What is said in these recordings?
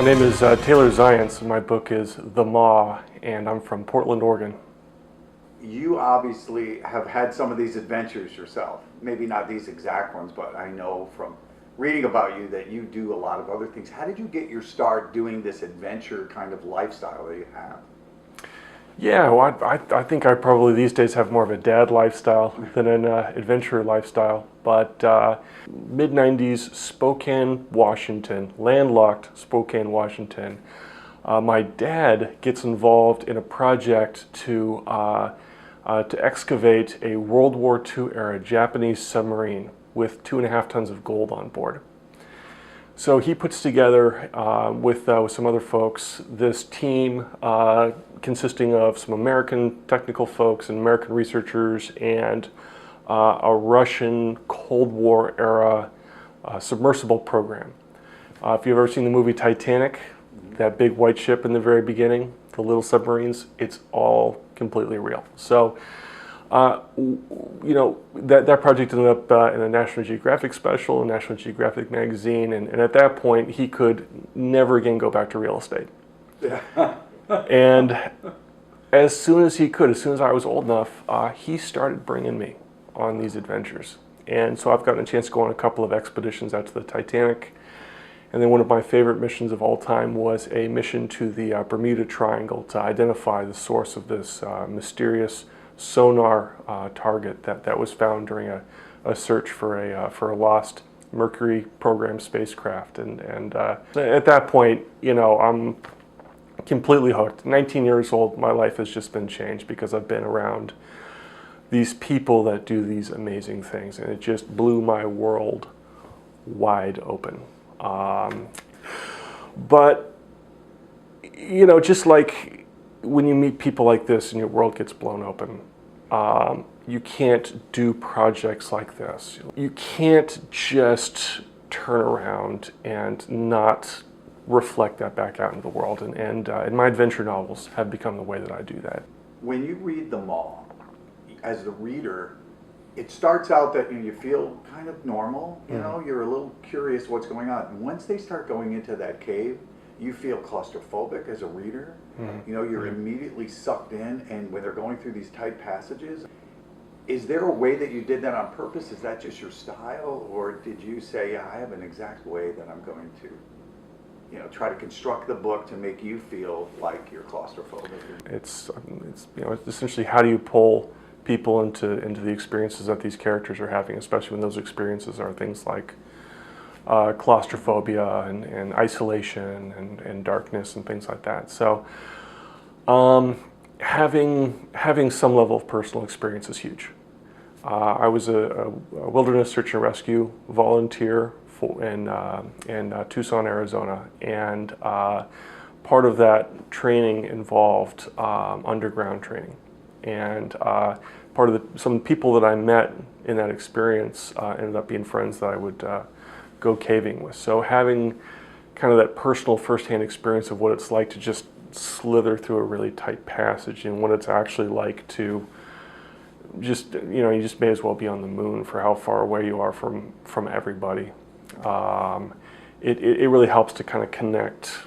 My name is Taylor Zajonc, and my book is The Maw, and I'm from Portland, Oregon. You obviously have had some of these adventures yourself. Maybe not these exact ones, but I know from reading about you that you do a lot of other things. How did you get your start doing this adventure kind of lifestyle that you have? Yeah, well, I think I probably these days have more of a dad lifestyle than an adventurer lifestyle. But mid-90s, Spokane, Washington, landlocked Spokane, Washington. My dad gets involved in a project to excavate a World War II era Japanese submarine with 2.5 tons of gold on board. So he puts together, with some other folks, this team consisting of some American technical folks and American researchers and a Russian Cold War era submersible program. If you've ever seen the movie Titanic, that big white ship in the very beginning, the little submarines, it's all completely real. So, you know, that project ended up in a National Geographic special, a National Geographic magazine, and at that point he could never again go back to real estate. Yeah. And as soon as he could, as soon as I was old enough, he started bringing me on these adventures. And so I've gotten a chance to go on a couple of expeditions out to the Titanic. And then one of my favorite missions of all time was a mission to the Bermuda Triangle to identify the source of this mysterious sonar target that was found during a search for a lost Mercury program spacecraft. And at that point, you know, I'm completely hooked. 19 years old, my life has just been changed because I've been around these people that do these amazing things, and it just blew my world wide open. But, you know, just like when you meet people like this and your world gets blown open, you can't do projects like this. You can't just turn around and not reflect that back out into the world. And my adventure novels have become the way that I do that. When you read them all, as the reader, it starts out that you feel kind of normal, you know, you're a little curious what's going on. And once they start going into that cave, you feel claustrophobic as a reader. You know, you're immediately sucked in, and when they're going through these tight passages, is there a way that you did that on purpose? Is that just your style, or did you say, yeah, I have an exact way that I'm going to, you know, try to construct the book to make you feel like you're claustrophobic? It's you know, it's essentially how do you pull people into the experiences that these characters are having, especially when those experiences are things like claustrophobia and isolation and darkness and things like that. So having some level of personal experience is huge. I was a wilderness search and rescue volunteer in Tucson, Arizona, and part of that training involved underground training. And part of some people that I met in that experience ended up being friends that I would go caving with. So having kind of that personal firsthand experience of what it's like to just slither through a really tight passage and what it's actually like to just, you know, you just may as well be on the moon for how far away you are from everybody. It really helps to kind of connect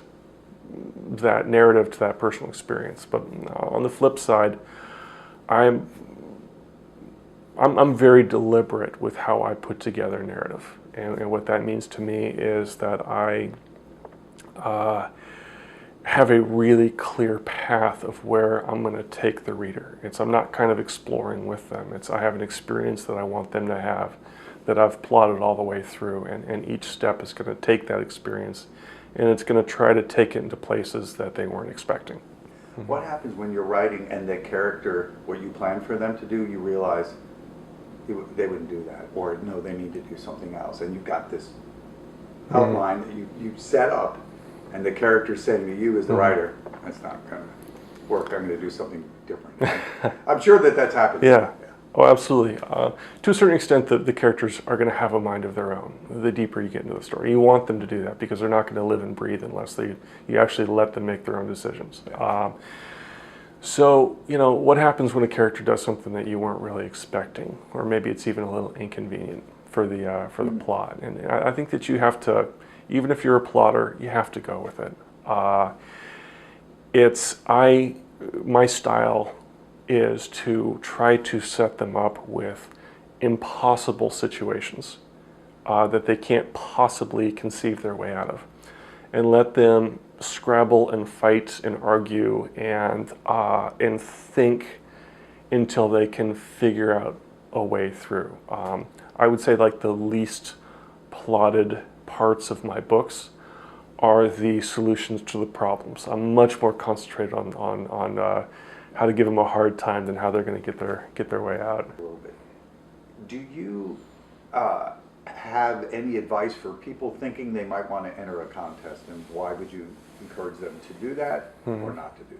that narrative to that personal experience. But on the flip side, I'm very deliberate with how I put together a narrative, and what that means to me is that I have a really clear path of where I'm going to take the reader. I'm not kind of exploring with them. I have an experience that I want them to have that I've plotted all the way through, and each step is going to take that experience, and it's going to try to take it into places that they weren't expecting. What happens when you're writing and the character, what you plan for them to do, you realize they wouldn't do that, or no, they need to do something else, and you've got this outline that you set up, and the character's saying to you as the writer, that's not going to work, I'm going to do something different. I'm sure that's happened. Yeah. Oh, absolutely. To a certain extent, the characters are going to have a mind of their own. The deeper you get into the story, you want them to do that because they're not going to live and breathe unless you actually let them make their own decisions. So, you know, what happens when a character does something that you weren't really expecting, or maybe it's even a little inconvenient for the plot? And I think that you have to even if you're a plotter, you have to go with it. My style is to try to set them up with impossible situations that they can't possibly conceive their way out of, and let them scrabble and fight and argue and think until they can figure out a way through. I would say like the least plotted parts of my books are the solutions to the problems. I'm much more concentrated on how to give them a hard time than how they're going to get their way out. A little bit. Do you have any advice for people thinking they might want to enter a contest, and why would you encourage them to do that or not to do that?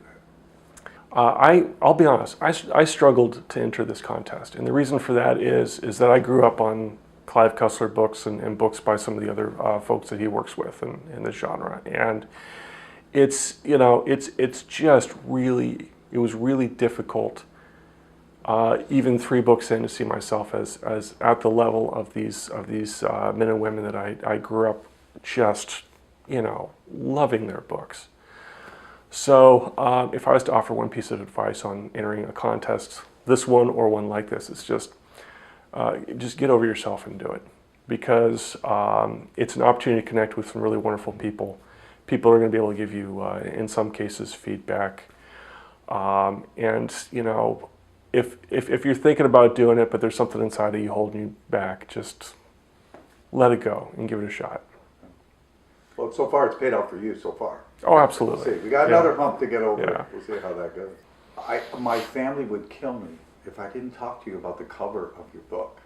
I'll be honest, I struggled to enter this contest, and the reason for that is that I grew up on Clive Cussler books and books by some of the other folks that he works with in this genre, and it's just really, it was really difficult even 3 books in to see myself as at the level of these men and women that I grew up just loving their books. So if I was to offer one piece of advice on entering a contest, this one or one like this, it's just get over yourself and do it, because it's an opportunity to connect with some really wonderful people. People are going to be able to give you, in some cases, feedback. And if you're thinking about doing it, but there's something inside of you holding you back, just let it go and give it a shot. Well, so far it's paid out for you so far. Oh, absolutely. We'll see. We got another hump to get over. Yeah. We'll see how that goes. My family would kill me if I didn't talk to you about the cover of your book.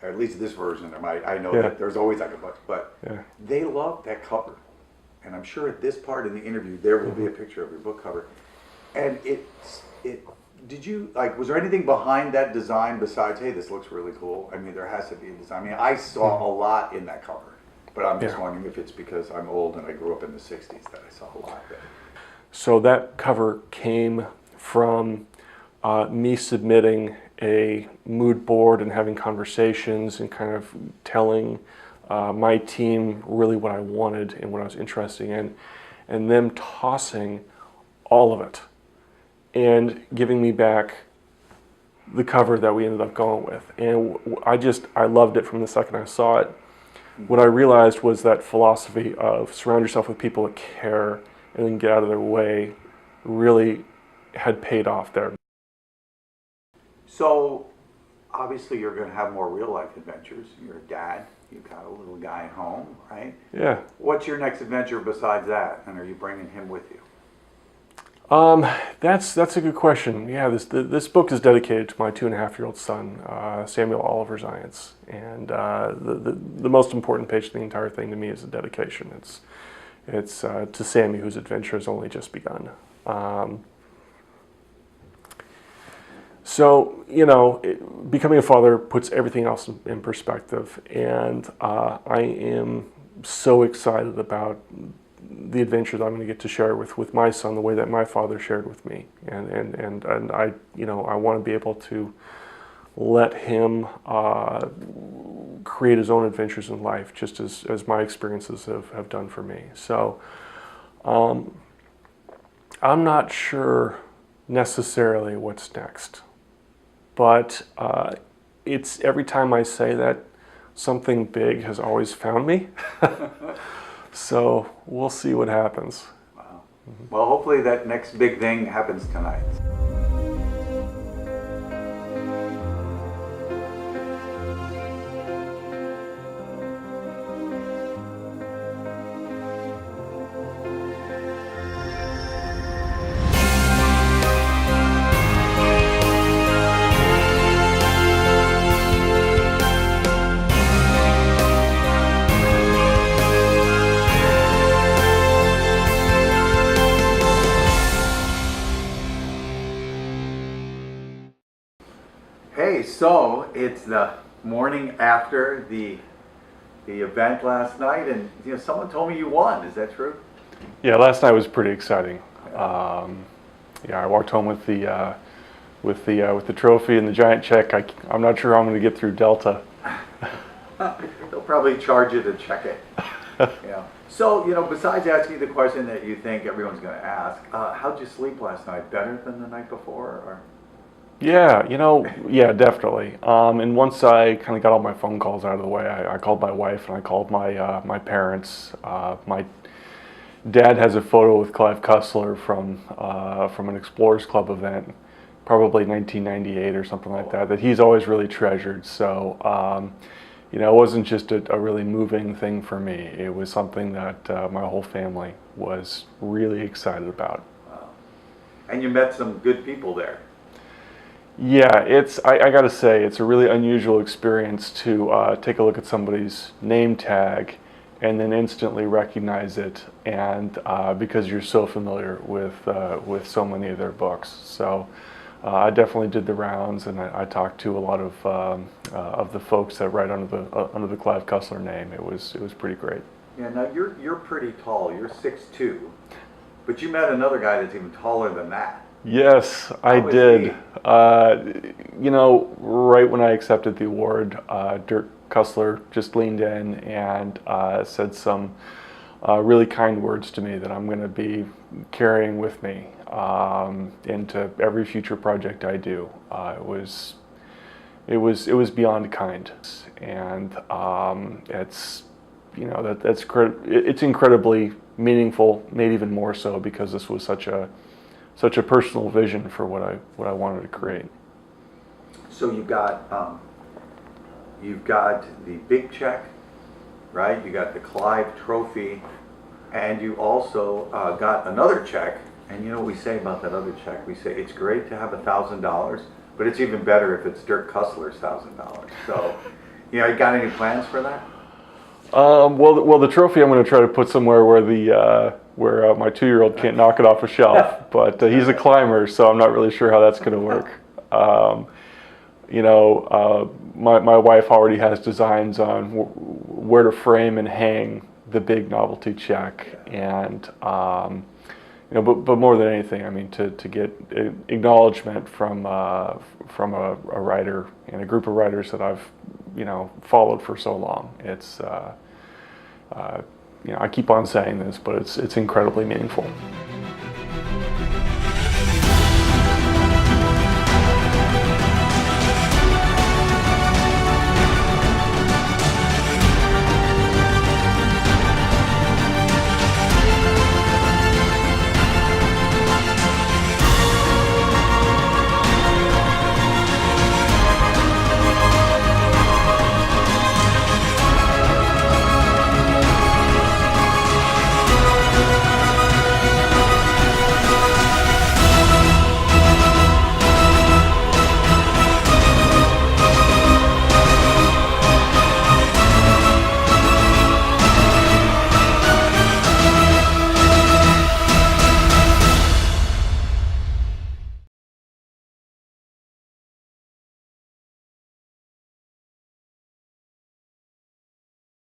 Or at least this version. I know that there's always like a book, but they love that cover. And I'm sure at this part in the interview there will be a picture of your book cover. And did you, was there anything behind that design besides, hey, this looks really cool? I mean, there has to be a design. I mean, I saw a lot in that cover, but I'm just wondering if it's because I'm old and I grew up in the 60s that I saw a lot there. So that cover came from me submitting a mood board and having conversations and kind of telling my team really what I wanted and what I was interested in, and them tossing all of it and giving me back the cover that we ended up going with. And I loved it from the second I saw it. What I realized was that philosophy of surround yourself with people that care and then get out of their way really had paid off there. So, obviously you're going to have more real life adventures. You're a dad. You've got a little guy at home, right? Yeah. What's your next adventure besides that? And are you bringing him with you? That's a good question. Yeah, this book is dedicated to my 2.5-year-old son, Samuel Oliver Zajonc, and the most important page of the entire thing to me is the dedication. It's to Sammy, whose adventure has only just begun. So becoming a father puts everything else in perspective, and I am so excited about the adventures I'm going to get to share with my son the way that my father shared with me, and I I want to be able to let him create his own adventures in life, just as my experiences have done for me. So I'm not sure necessarily what's next, but it's every time I say that, something big has always found me. So we'll see what happens. Wow. Well, hopefully that next big thing happens tonight. Hey, so it's the morning after the event last night, and someone told me you won. Is that true? Yeah, last night was pretty exciting. I walked home with the trophy and the giant check. I'm not sure how I'm going to get through Delta. They'll probably charge you to check it. Yeah. So, besides asking the question that you think everyone's going to ask, how'd you sleep last night? Better than the night before? Or? Yeah, yeah, definitely. And once I kind of got all my phone calls out of the way, I called my wife and I called my parents. My dad has a photo with Clive Cussler from an Explorers Club event, probably 1998 or something like that he's always really treasured. So, it wasn't just a really moving thing for me. It was something that my whole family was really excited about. Wow. And you met some good people there. Yeah, I gotta say, it's a really unusual experience to take a look at somebody's name tag and then instantly recognize it, and because you're so familiar with so many of their books. So I definitely did the rounds, and I talked to a lot of the folks that write under the Clive Cussler name. It was pretty great. Yeah. Now you're pretty tall. You're 6'2", but you met another guy that's even taller than that. Yes, I How was did. he? Right when I accepted the award, Dirk Cussler just leaned in and said some really kind words to me that I'm going to be carrying with me into every future project I do. It was beyond kind, and it's it's incredibly meaningful, made even more so because this was such a personal vision for what I wanted to create. So you've got the big check, right? You got the Clive Trophy, and you also got another check. And you know what we say about that other check? We say it's great to have $1,000, but it's even better if it's Dirk Cussler's $1,000. So, you got any plans for that? Well, the trophy I'm going to try to put somewhere where where my 2-year-old can't knock it off a shelf. But he's a climber, so I'm not really sure how that's going to work. My wife already has designs on where to frame and hang the big novelty check, and but more than anything, I mean, to get acknowledgement from a writer and a group of writers that I've followed for so long. It's I keep on saying this, but it's incredibly meaningful.